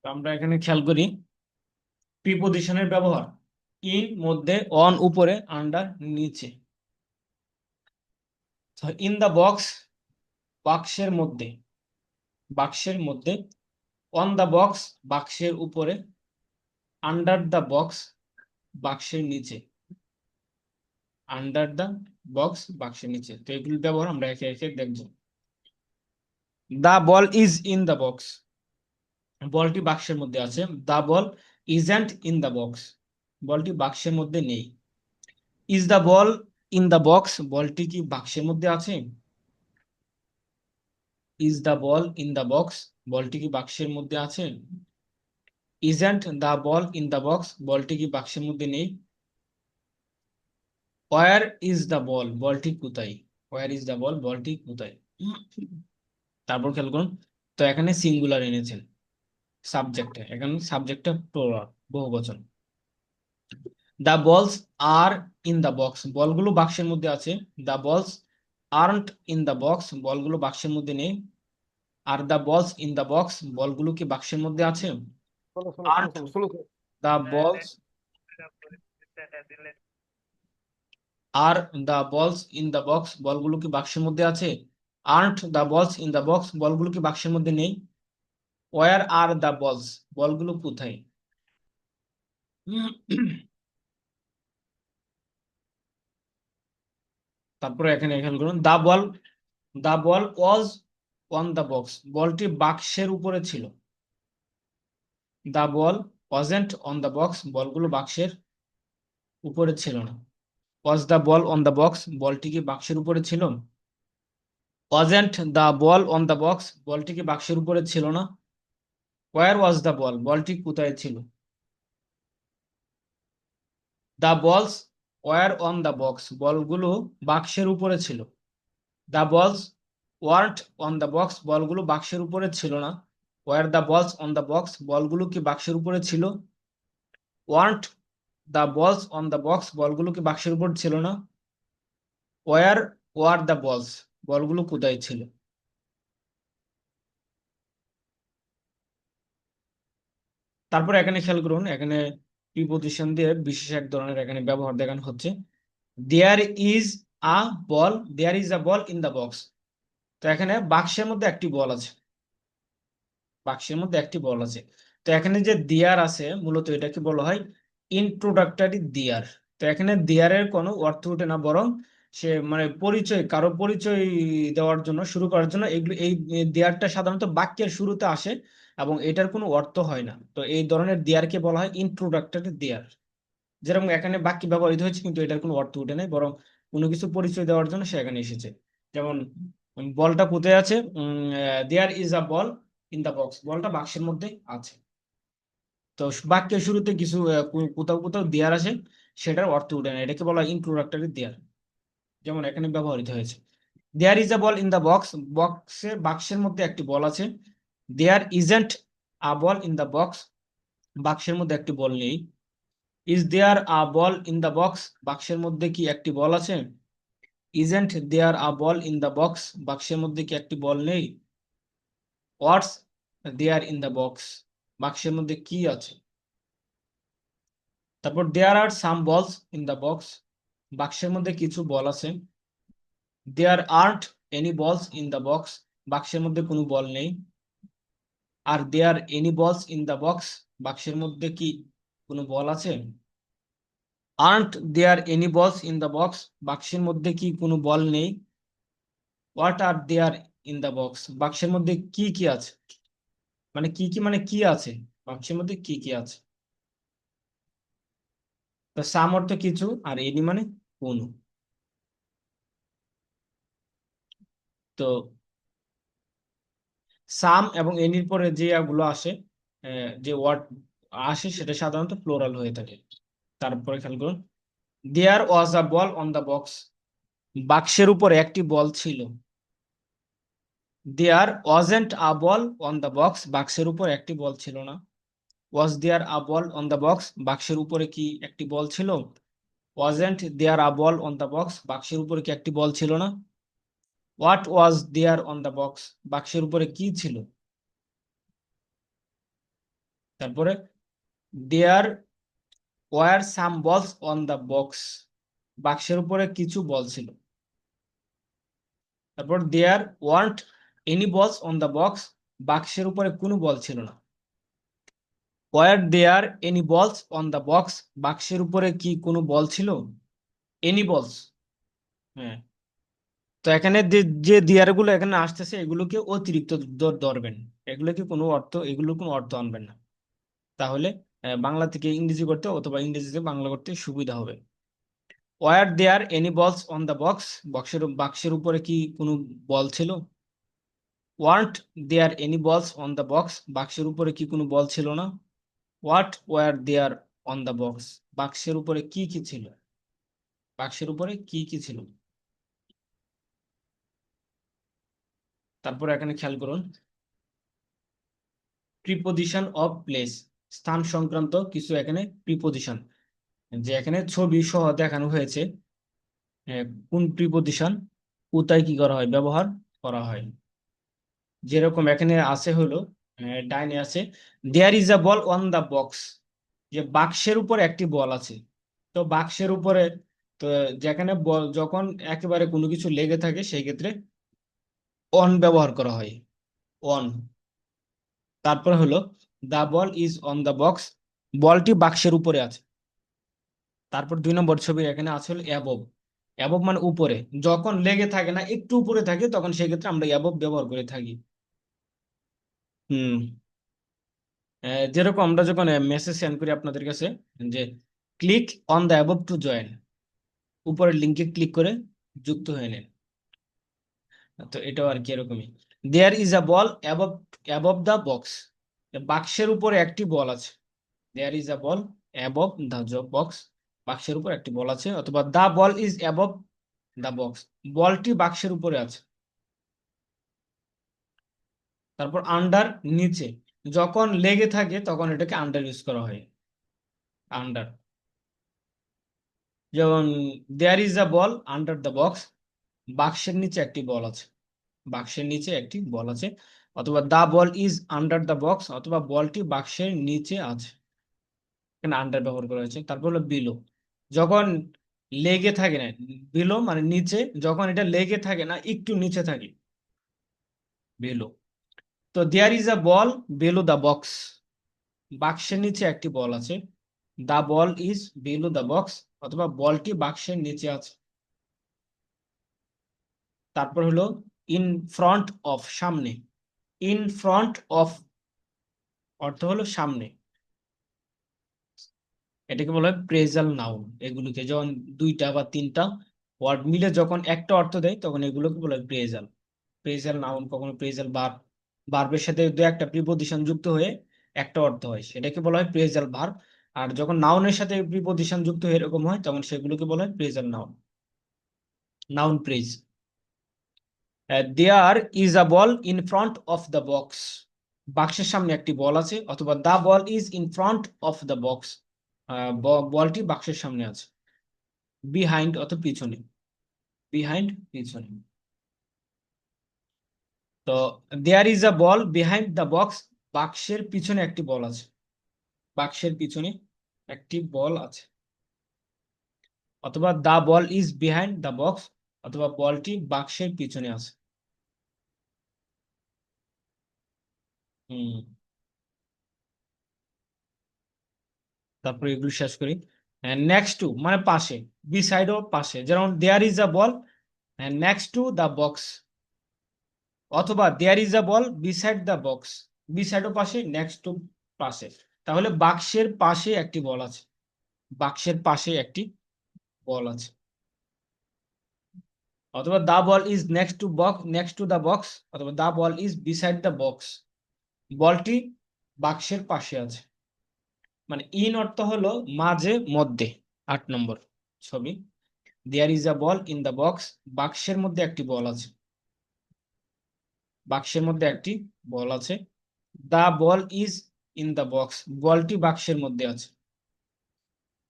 তো আমরা এখানে খেয়াল করি প্রিপজিশনের ব্যবহার। ইন মধ্যে, অন উপরে, আন্ডার নিচে। ইন দা বক্স বাক্সের মধ্যে, বাক্সের মধ্যে। অন দা বক্স বাক্সের উপরে। আন্ডার দা বক্স বাক্সের নিচে। আন্ডার দা বক্স বাক্সের নিচে। তো এগুলোর ব্যবহার আমরা একে একে দেখব। The ball is in the box, বলটি বাক্সের মধ্যে আছে। The ball isn't in the box, বলটি বাক্সের মধ্যে নেই। Is the ball in the box, বলটি কি বাক্সের মধ্যে আছে? Is the ball in the box, বলটি কি বাক্সের মধ্যে আছে? Isn't the ball in the box, বলটি কি বাক্সের মধ্যে নেই। ওয়ার ইজ দা বল, বলটি কোথায়? ওয়ার ইজ দা বল, বলটি কোথায়? তারপর খেয়াল করুন, তো এখানে সিঙ্গুলার এনেছেন সাবজেক্টে, এখানে সাবজেক্টটা প্লুরাল, বহুবচন। দা বলস আর ইন দা বক্স, বলগুলো বাক্সের মধ্যে আছে। দা বলস আর্নট ইন দা বক্স, বলগুলো বাক্সের মধ্যে নেই। আর দা বলস ইন দা বক্স, বলগুলো কি বাক্সের মধ্যে আছে? শোনো শোনো শোনো আর্নট শোনো শোনো শোনো। দা বলস, আর দা বলস ইন দা বক্স, বলগুলো কি বাক্সের মধ্যে আছে? আর্নট দা বলস ইন দা বক্স, বলগুলো কি বাক্সের মধ্যে নেই। ওয়ার আর দা বলস, বলগুলো কোথায়? তারপরে এখানে খেয়াল করুন, দা বল ওয়াজ অন দা বক্স, বলটি বাক্সের উপরে ছিল। দা বল ওয়াজেন্ট অন দা বক্স, বলগুলো বাক্সের উপরে ছিল না। ওয়াজ দা বল অন দা বক্স, বলটি কি বাক্সের উপরে ছিল? Wasn't the ball on the box, বলটি কি বাক্সের উপরে ছিল না। ওয়ার ওয়াজ দা বল, বলটি কোথায় ছিল? দা বলস ওয়ার অন দা বক্স, বলগুলো বাক্সের উপরে ছিল। দা বলস ওয়ার্ট অন দা বক্স, বলগুলো বাক্সের উপরে ছিল না। ওয়ার দা বলস অন দা বক্স, বলগুলো কি বাক্সের উপরে ছিল? ওয়ার্ট দা বলস অন দা বক্স, বলগুলো কি বাক্সের উপর ছিল না। ওয়ার ওয়ার দা বলস, বলগুলো কোথায় ছিল? তারপর এখানে খেয়াল করুন, এখানে প্রিপজিশন দিয়ে বিশেষ এক ধরনের এখানে ব্যবহার দেখানো হচ্ছে। There is a ball, there is a ball in the box. তো এখানে বাক্সের মধ্যে একটি বল আছে, বাক্সের মধ্যে একটি বল আছে। তো এখানে যে দেয়ার আছে, মূলত এটাকে বলা হয় ইন্ট্রোডাক্টরি দেয়ার। তো এখানে দেয়ারের কোনো অর্থ ওঠে না, বরং সে মানে পরিচয়, কারো পরিচয় দেওয়ার জন্য, শুরু করার জন্য এগুলো, এই দেয়ারটা সাধারণত বাক্যের শুরুতে আসে এবং এটার কোনো অর্থ হয় না। তো এই ধরনের দেয়ারকে বলা হয় ইন্ট্রোডাক্টরি দেয়ার। যেরকম এখানে বাক্যে ব্যবহৃত হয়েছে কিন্তু এটার কোনো অর্থ উঠে নাই, বরং কোনো কিছু পরিচয় দেওয়ার জন্য সে এখানে এসেছে। যেমন বলটা কোথায় আছে, there is a ball in the box, বলটা বাক্সের মধ্যে আছে। তো বাক্যের শুরুতে কিছু কোথাও কোথাও দেয়ার আসে, সেটার অর্থ উঠে না, এটাকে বলা হয় ইন্ট্রোডাক্টরি দেয়ার। যেমন এখানে ব্যবহৃত হয়েছে, there is a ball in the box, বক্সের বাক্সের মধ্যে একটি বল আছে। There isn't a ball in the box, বাক্সের মধ্যে একটি বল নেই। Is there a ball in the box, বাক্সের মধ্যে কি একটি বল আছে? Isn't there a ball in the box, বাক্সের মধ্যে কি একটি বল নেই। হোয়াটস দেয়ার ইন দা বক্স, বাক্সের মধ্যে কি আছে? তারপর দেয়ার আর সাম বলস ইন দা বক্স, বাক্সের মধ্যে কিছু বল আছে। There aren't any balls in the box, বাক্সের মধ্যে কোনো বল নেই। Are there any balls in the box, বাক্সের মধ্যে কি কোনো বল আছে? Aren't there any balls in the box, বাক্সের মধ্যে কি কোনো বল নেই। What are there in the box, বাক্সের মধ্যে কি কি আছে, মানে কি কি মানে কি আছে, বাক্সের মধ্যে কি কি আছে। তো সাম অর্থ কিছু, আর এনি মানে কোনো। তো সাম এবং এনির পরে যে গুলো আসে, যে ওয়ার্ড আসে, সেটা সাধারণত প্লোরাল হয়ে থাকে। তারপরে খেয়াল করুন, দেয়ার ওয়াজ আ বল অন দা বক্স, বাক্সের উপর একটি বল ছিল। There wasn't a ball on the box, বাক্সের উপর একটি বল ছিল না। ওয়াজ দেয়ার a ball on the box, বাক্সের উপরে কি একটি বল ছিল? Wasn't there a ball on the box, বাক্সের উপরে কি একটি বল ছিল না। What was there on the box, বাক্সের উপরে কি ছিল? তারপরে দেয়ার ওয়ার সাম বলস অন দ্য বক্স, বাক্সের উপরে কিছু বল ছিল। তারপর দেয়ার want any balls on the box, বাক্সের উপরে কোনো বল ছিল না। War there any balls on the box, বাক্সের উপরে কি কোনো বল ছিল? এনি বলস। হ্যাঁ। তো এখানে যে যে দেয়ার গুলো এখানে আসতেছে এগুলোকে অতিরিক্ত ধরবেন, এগুলোকে কোনো অর্থ, এগুলো কোনো অর্থ আনবেন না। তাহলে বাংলা থেকে ইংরেজি করতে অথবা ইংরেজিতে বাংলা করতে সুবিধা হবে। Were there any balls on the box, বাক্সের উপরে কি কোনো বল ছিল? Weren't there any balls on the box, বাক্সের উপরে কি কোনো বল ছিল না। What were there on the box, বাক্সের উপরে কি কি ছিল? বাক্সের উপরে কি কি ছিল? তারপর এখানে খেয়াল করুন, প্রিপোজিশন অফ প্লেস, স্থান সংক্রান্ত কিছু এখানে প্রিপোজিশন, যে এখানে ছবি সহ দেখানো হয়েছে কোন প্রিপোজিশন কোথায় কি করা হয়, ব্যবহার করা হয়। যেরকম এখানে আছে হলো, ডাইনে আছে there is a ball on the box, যে বাক্সের উপর একটি বল আছে। তো বাক্সের উপরে, তো যেখানে বল যখন একেবারে কোনো কিছু লেগে থাকে সেই ক্ষেত্রে অন ব্যবহার করা হয়, অন। তারপর হলো দা ball is on the box, বলটি বাক্সের উপরে আছে। তারপর 2 নম্বর ছবি এখানে আছে হলো অ্যাবভ, অ্যাবভ মানে উপরে, যখন লেগে থাকে না একটু উপরে থাকে তখন সেক্ষেত্রে আমরা অ্যাবভ ব্যবহার করে থাকি। হুম। যেরকম আমরা যখন মেসেজ সেন্ড করি আপনাদের কাছে, যে click on the above to join, উপরের লিঙ্কে ক্লিক করে যুক্ত হয়ে নেন। তো এটাও আর কি এরকমই। There is a ball above, above the box, বাক্সের উপরে একটি বল আছে। There is a ball above the box, বাক্সের উপর একটি বল আছে, অথবা the ball is above the box, বলটি বাক্সের উপরে আছে। তারপর আন্ডার, নিচে, যখন লেগে থাকে তখন এটাকে আন্ডার ইউজ করা হয়, আন্ডার। যেমন there is a ball under the box, বাক্সের নিচে একটি বল আছে, বাক্সের নিচে একটি বল আছে। অথবা the ball is under the box, অথবা বলটি বাক্সের নিচে আছে, এখানে আন্ডার ব্যবহার করা হয়েছে। তারপর হলো বিলো, যখন লেগে থাকে না, বিলো মানে নিচে, যখন এটা লেগে থাকে না একটু নিচে থাকে, বিলো। তো there is a ball below the box, বাক্সের নিচে একটি বল আছে, the ball is below the box, অথবা বলটি বাক্সের নিচে আছে। তারপর হলো ইন ফ্রন্ট অফ, সামনে, ইন ফ্রন্ট অফ অর্থ হলো সামনে, এটাকে বলা হয় প্রেজাল নাউন। এগুলোকে যখন 2টা বা 3টা ওয়ার্ড মিলে যখন একটা অর্থ দেয় তখন এগুলোকে বলা হয় প্রেজাল। প্রেজাল নাউন, কখনো প্রেজাল ভার্ব, ভার্বের সাথে দু একটা প্রিপোজিশন যুক্ত হয়ে একটা অর্থ হয়, সেটাকে বলা হয় প্রেজাল ভার্ব। আর যখন নাউনের সাথে প্রিপোজিশন যুক্ত হয়ে এরকম হয় তখন সেগুলোকে বলা হয় phrasal noun, noun phrase. There is a ball in front of the box, বাক্সের সামনে একটি বল আছে, অথবা the ball is in front of the box, বলটি বাক্সের সামনে আছে। বিহাইন্ড অত পিছনে, বিহাইন্ড পিছনে। তো there is a ball behind the box, বাক্সের পিছনে একটি বল আছে, বাক্সের পিছনে একটি বল আছে। অথবা the ball is behind the box, অথবা বলটি বাক্সের পিছনে আছে। হুম। তারপরে এগুলো শেষ করি। নেক্সট টু মানে পাশে, বিসাইডও পাশে, যেমন there is a ball next to the box, অথবা there is a ball beside the box, বিসাইডও পাশে, নেক্সট টু পাশে। তাহলে বাক্সের পাশে একটি বল আছে, বাক্সের পাশে একটি বল আছে। অথবা the ball is next to box, next to the box, অথবা the ball is beside the box, বলটি বাক্সের পাশে আছে। মানে ইন অর্থ হলো মাঝে, মধ্যে। 8 নম্বর ছবি, there is a ball in the box, বাক্সের মধ্যে একটি বল আছে, বাক্সের মধ্যে একটি বল আছে। The ball is in the box, বলটি বাক্সের মধ্যে আছে,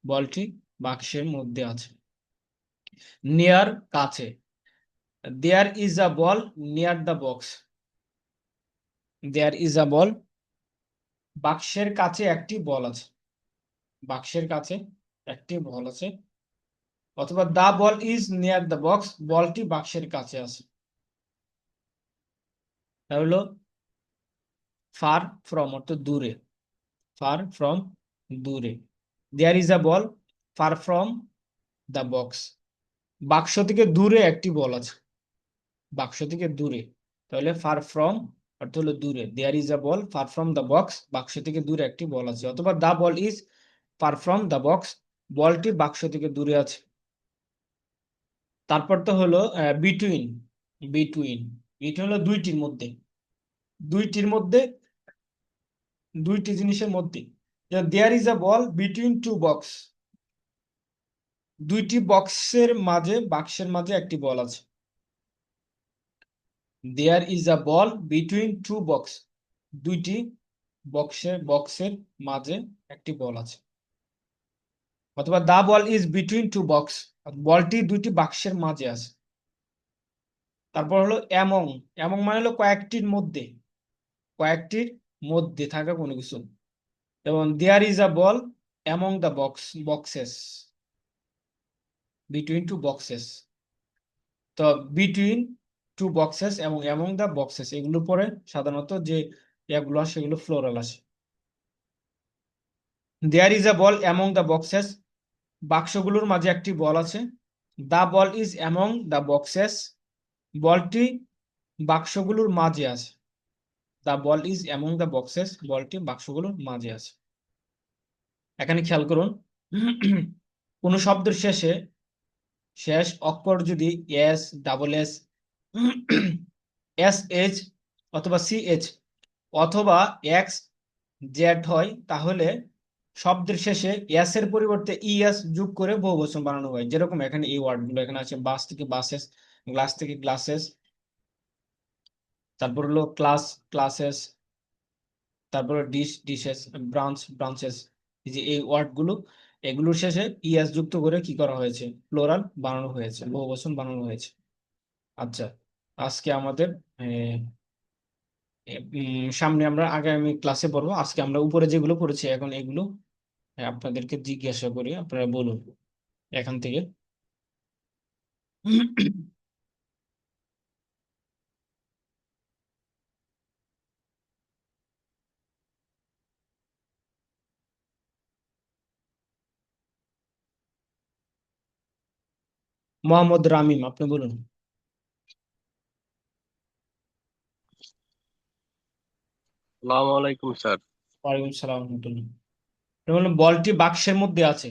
বলটি বাক্সের মধ্যে আছে। নিয়ার, কাছে, there is a ball near the box, there is a ball বাক্সের কাছে একটি বল আছে, বাক্সের কাছে একটি বল আছে, অথবা the ball is near the box, বলটি বাক্সের কাছে আছে। তা হলো ফার ফ্রম অর্থাৎ দূরে, ফার ফ্রম দূরে। There is a ball far from the box, বাক্স থেকে দূরে একটি বল আছে, বাক্স থেকে দূরে, তাহলে ফার ফ্রম অর্থ হলো দূরে, there is a ball far from the box, বাক্স থেকে দূরে একটি বল আছে, অথবা the ball is far from the box, বলটি বাক্স থেকে দূরে আছে। তারপর তো হলো বিটুইন, বিটুইন, বিটুইন হলো দুইটির মধ্যে, দুইটির মধ্যে, দুইটি জিনিসের মধ্যে। There is a ball between two box, দুইটি বক্সের মাঝে, বাক্সের মাঝে একটি বল আছে। There is a ball between two box, দুইটি বক্সের মাঝে একটি বল আছে, অথবা the ball is between two box, বলটি দুইটি বাক্সের মাঝে আছে। তারপর হলো অ্যামং, অ্যামং মানে হলো কয়েকটির মধ্যে, কয়েকটির মধ্যে থাকা কোনো কিছু, যেমন there is a ball among the boxes, between two boxes. তো বিটুইন টু বক্সেস এবং অ্যামং দ্য বক্সেস, এগুলো পরে সাধারণত যে এগুলো আসে সেগুলো ফ্লোরাল আসে। There is a ball among the boxes, বাক্সগুলোর মাঝে একটি বল আছে। The ball is among the boxes, বলটি বাক্সগুলোর মাঝে আছে। The ball is among the boxes, বলটি বাক্সগুলোর মাঝে আছে। এখানে খেয়াল করুন, কোন শব্দের শেষে, শেষ অক্ষর যদি S, double S, S H অথবা সি এইচ অথবা এক্স জেড হয়, তাহলে শব্দের শেষে এস এর পরিবর্তে ইএস যোগ করে বহুবচন বানানো হয়। যেরকম এখানে এই ওয়ার্ডগুলো এখানে আছে, বাস থেকে বাসেস, গ্লাস থেকে গ্লাসেস, তারপর হলো ক্লাস ক্লাসেস, তারপরে ডিশ ডিশেস, ব্রাঞ্চ ব্রাঞ্চেস। এই যে এই ওয়ার্ডগুলো, এগুলোর শেষে ইএস যুক্ত করে কি করা হয়েছে, প্লোরাল বানানো হয়েছে, বহুবচন বানানো হয়েছে। আচ্ছা, আজকে আমাদের সামনে আমরা আগামী ক্লাসে পড়বো, আজকে আমরা উপরে যেগুলো পড়েছি এখন এগুলো আপনাদেরকে জিজ্ঞাসা করি, আপনারা বলুন এখান থেকে। মোহাম্মদ রামিম, আপনি বলুন। আসসালামু আলাইকুম স্যার। ওয়ালাইকুম সালাম রহমতুল্লাহ। আপনি বলুন, বলটি বাক্সের মধ্যে আছে।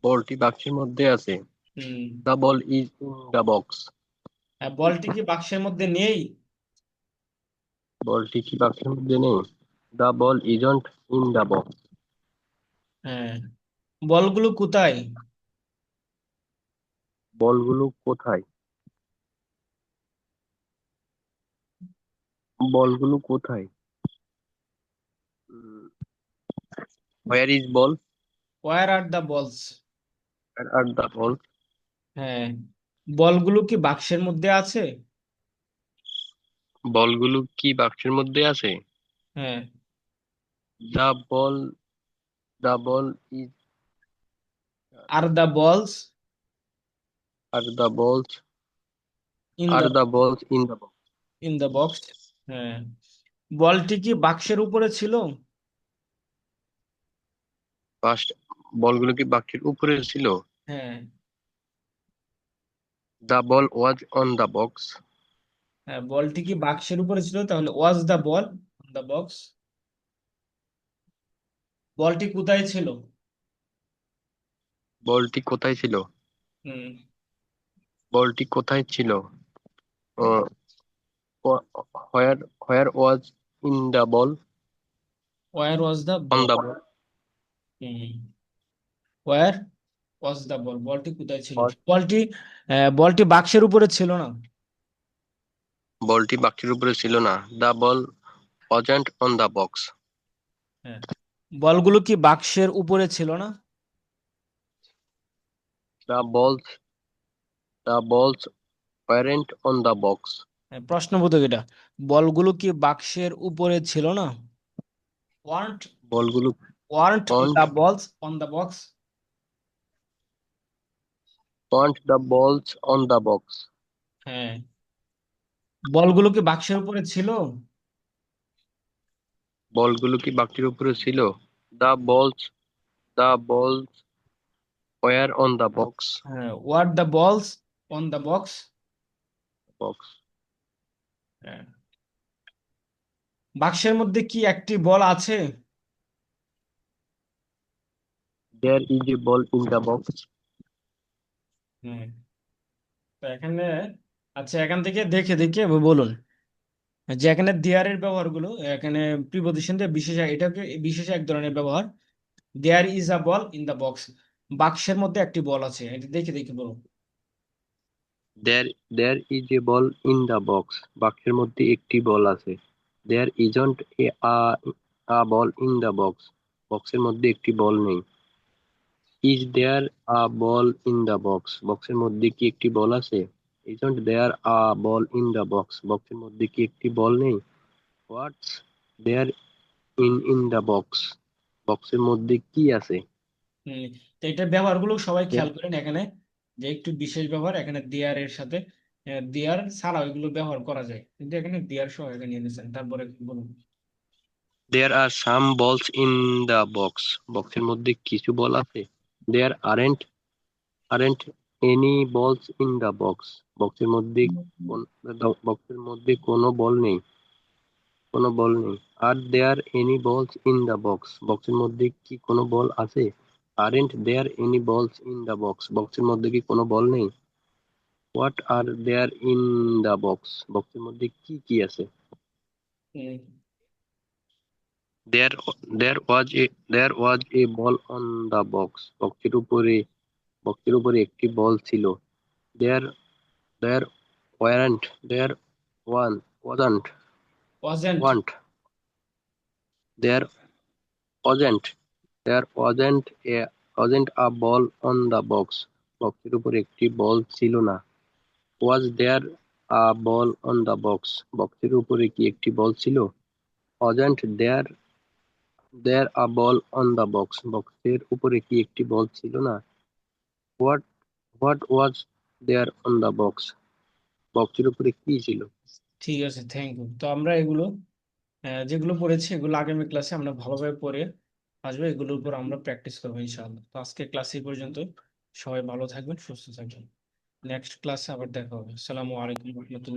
বলটি বাক্সের মধ্যে আছে। হম। The ball is in the box. বলটি কি বাক্সের মধ্যে নেই? বলটি কি বাক্সের মধ্যে নেই? The ball isn't in the box. হ্যাঁ। বলগুলো কোথায়? বলগুলো কোথায়? বলগুলো কোথায়? Where is ball? Where are the balls. Where are the ball? হ্যাঁ। বলগুলো কি বাক্সের মধ্যে আছে? বলগুলো কি বাক্সের মধ্যে আছে? হ্যাঁ। The ball, the ball is, R the বলস আর দ্য বলস, ইন আর দ্য দ্য বলস in the box. In the box. হ্যাঁ। বলটি কি বাক্সের উপরে ছিল? ফার্স্ট, বলগুলো কি বাক্সের উপরে ছিল? হ্যাঁ। The ball was on the box. হ্যাঁ, বলটি কি বাক্সের উপরে ছিল, তাহলে ওয়াজ the ball on the box. বলটি কোথায় ছিল? বলটি কোথায় ছিল? হুম। বলটি কোথায় ছিল? Where, where was in the ball, where was the on ball. The ball. Hmm. Where was the ball, বলটি কোথায় ছিল? ওয়াজ, বলটি বলটি বাক্সের উপরে ছিল না। বলটি বাক্সের উপরে ছিল না। The ball wasn't on the box. হ্যাঁ। বলগুলো কি বাক্সের উপরে ছিল না? দ্য বলস, দ্য বলস ওয়ারেন্ট অন দ্য বক্স। হ্যাঁ, প্রশ্নবোধক এটা। বলগুলো কি বাক্সের উপরে ছিল না? ওয়ান্ট বলগুলো want want the balls on the box. Want the balls on the box. হ্যাঁ, বলগুলো কি বাক্সের উপরে ছিল? বলগুলো কি বাক্সের উপরে ছিল? The balls were on the box. হ্যাঁ, were the balls on the box. Box. হ্যাঁ, বাক্সের মধ্যে কি একটি বল আছে? There is a ball in the box. হ্যাঁ, তো এখানে আচ্ছা, এখান থেকে দেখে দেখে বলুন যে এখানে দেয়ারের ব্যবহারগুলো, এখানে প্রিপজিশন দিয়ে বিশেষ, এটাকে বিশেষ এক ধরনের ব্যবহার। There is a ball in the box, বাক্সের মধ্যে একটি বল আছে, এটা দেখে দেখে বলুন। There is a ball in the box. বাক্সের মধ্যে একটি বল আছে। There isn't a ball in the box. বক্সের মধ্যে একটি বল নেই। Is there a ball in the box. বক্সের মধ্যে কি একটি বল আছে? Isn't there a ball in the box. বক্সের মধ্যে কি একটি বল নেই? হোয়াটস দেয়ার ইন দ্য বক্স। বক্সের মধ্যে কি আছে? হুম, তো এটার ব্যবহারগুলো সবাই খেয়াল There- করেন এখানে, যে একটু বিশেষ ব্যবহার এখানে দেয়ার এর সাথে, দেয়ার ছাড়া এগুলো ব্যবহার করা যায়, কিন্তু এখানে দেয়ার সহ এখানে নিয়ে নিয়েছেন। তারপরে বলুন। There are some balls in the box. বক্সের মধ্যে কিছু বল আছে। There aren't any balls in the box. বক্সের মধ্যে বক্সের মধ্যে কোনো বল নেই। Are there any balls in the box? বক্সের মধ্যে কি কোনো বল আছে? Aren't there any balls in the box? বক্সের মধ্যে কি কোনো বল নেই? What are there in the box? বক্সের মধ্যে কি কি আছে? হুম, There there was a ball on the box. বক্সের উপরে একটি বল ছিল। There there there one wasn't wasn't. want there wasn't there wasn't a ball on the box. বক্সের উপরে একটি বল ছিল না। Was there a ball on the box? বক্সের উপরে কি একটি বল ছিল? Wasn't there a ball on the box? বক্সের উপরে কি একটি বল ছিল না? What what was there on the box? বক্সের উপরে কি ছিল? ঠিক আছে, থ্যাংক ইউ। তো আমরা এগুলো যেগুলো পড়েছি এগুলো আগামী ক্লাসে আমরা ভালোভাবে পড়ে আসবো, এগুলোর উপর আমরা প্র্যাকটিস করবো ইনশাআল্লাহ। তো আজকে ক্লাস এই পর্যন্ত। সবাই ভালো থাকবেন, সুস্থ থাকবেন। নেক্সট ক্লাসে আবার দেখা হবে। আসসালামু আলাইকুম রহমতুল্লাহ।